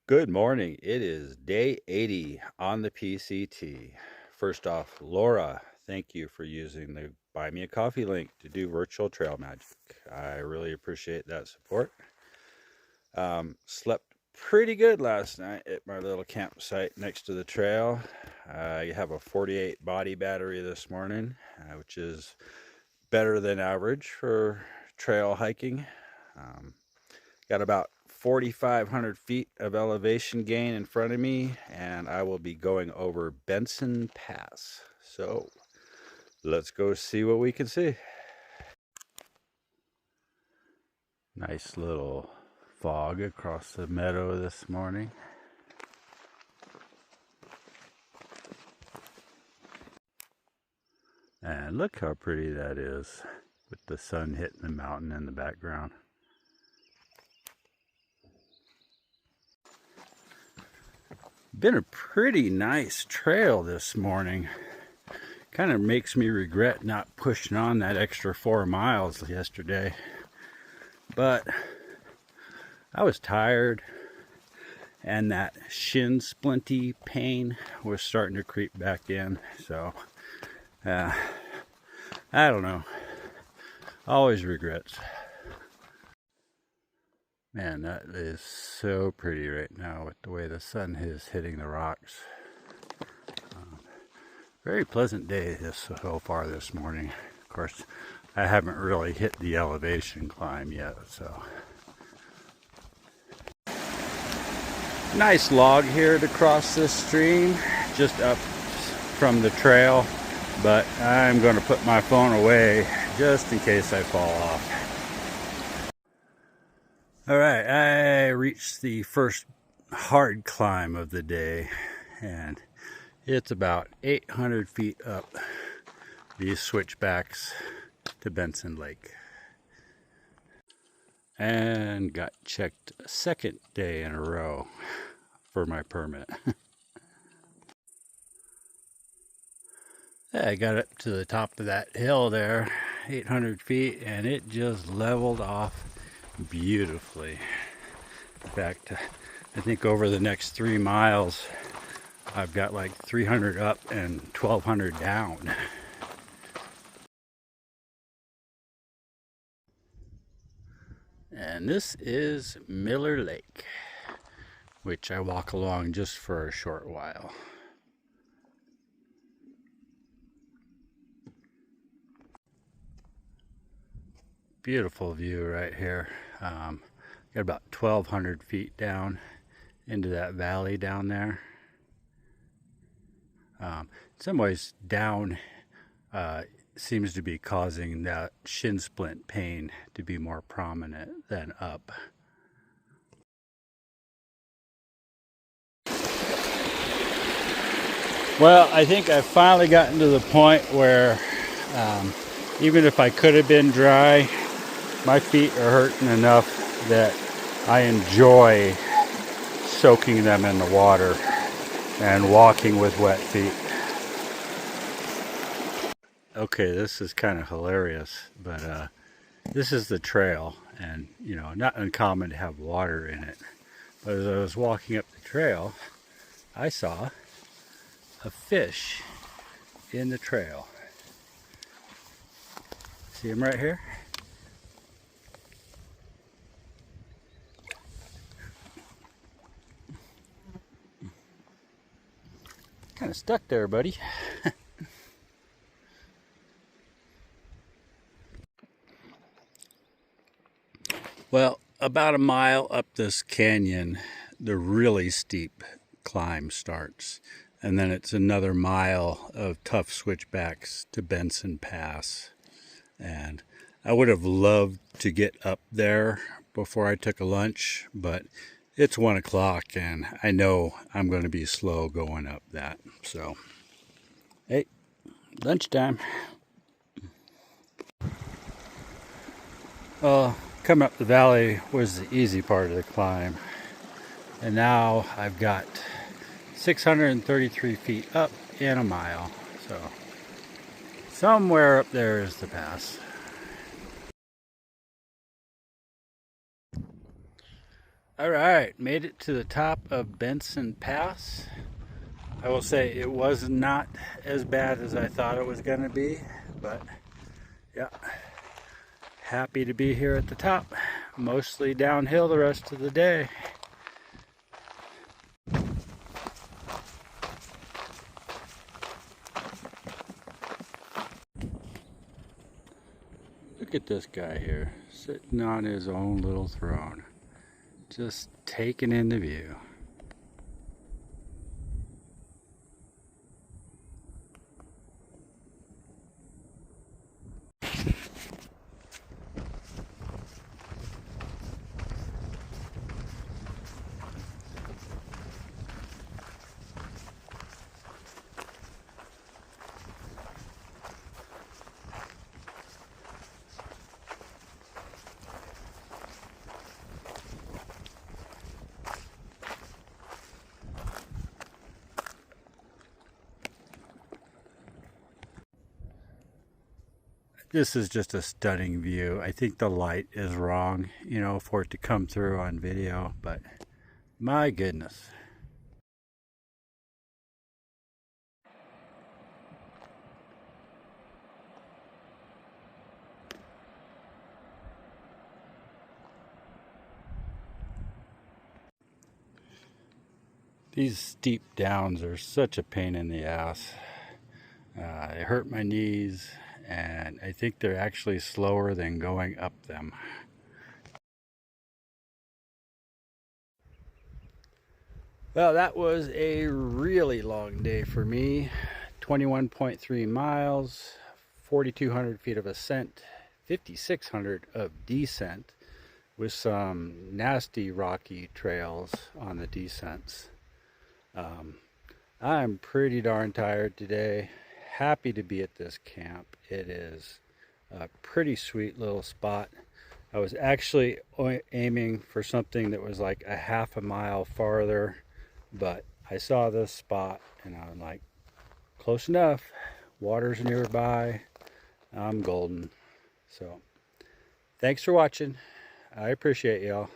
Good morning. It is day 80 on the PCT. First off, Laura, thank you for using the Buy Me a Coffee link to do virtual trail magic. I really appreciate that support. Slept pretty good last night at my little campsite next to the trail. I have a 48 body battery this morning, which is better than average for trail hiking. Got about 4,500 feet of elevation gain in front of me, and I will be going over Benson Pass. So let's go see what we can see. Nice little fog across the meadow this morning. And look how pretty that is with the sun hitting the mountain in the background. Been a pretty nice trail this morning. Kind of makes me regret not pushing on that extra 4 miles yesterday. But I was tired, and that shin splinty pain was starting to creep back in. So, I don't know. Always regrets. Man, that is so pretty right now with the way the sun is hitting the rocks. Very pleasant day so far this morning. Of course, I haven't really hit the elevation climb yet, so. Nice log here to cross this stream, just up from the trail, but I'm going to put my phone away just in case I fall off. Alright, I reached the first hard climb of the day, and it's about 800 feet up these switchbacks to Benson Lake. And got checked a second day in a row for my permit. I got up to the top of that hill there, 800 feet, and it just leveled off beautifully. In fact, I think over the next 3 miles, I've got like 300 up and 1,200 down. And this is Miller Lake, which I walk along just for a short while. Beautiful view right here. Got about 1,200 feet down into that valley down there. In some ways, down seems to be causing that shin splint pain to be more prominent than up. Well, I think I've finally gotten to the point where even if I could have been dry, my feet are hurting enough that I enjoy soaking them in the water and walking with wet feet. Okay, this is kind of hilarious, but this is the trail, and you know, not uncommon to have water in it. But as I was walking up the trail, I saw a fish in the trail. See him right here? Kind of stuck there, buddy. Well, about a mile up this canyon, the really steep climb starts. And then it's another mile of tough switchbacks to Benson Pass. And I would have loved to get up there before I took a lunch, but it's 1 o'clock and I know I'm going to be slow going up that. So, hey, lunchtime. Well, coming up the valley was the easy part of the climb. And now I've got 633 feet up in a mile. So somewhere up there is the pass. All right, made it to the top of Benson Pass. I will say it was not as bad as I thought it was going to be, but yeah, happy to be here at the top. Mostly downhill the rest of the day. Look at this guy here, sitting on his own little throne, just taking in the view. This is just a stunning view. I think the light is wrong, you know, for it to come through on video, but my goodness. These steep downs are such a pain in the ass. They hurt my knees, and I think they're actually slower than going up them. Well, that was a really long day for me. 21.3 miles, 4,200 feet of ascent, 5,600 of descent, with some nasty rocky trails on the descents. I'm pretty darn tired today. Happy to be at this camp. It is a pretty sweet little spot. I was actually aiming for something that was like a half a mile farther, but I saw this spot and I was like, close enough. Water's nearby. I'm golden. So thanks for watching. I appreciate y'all.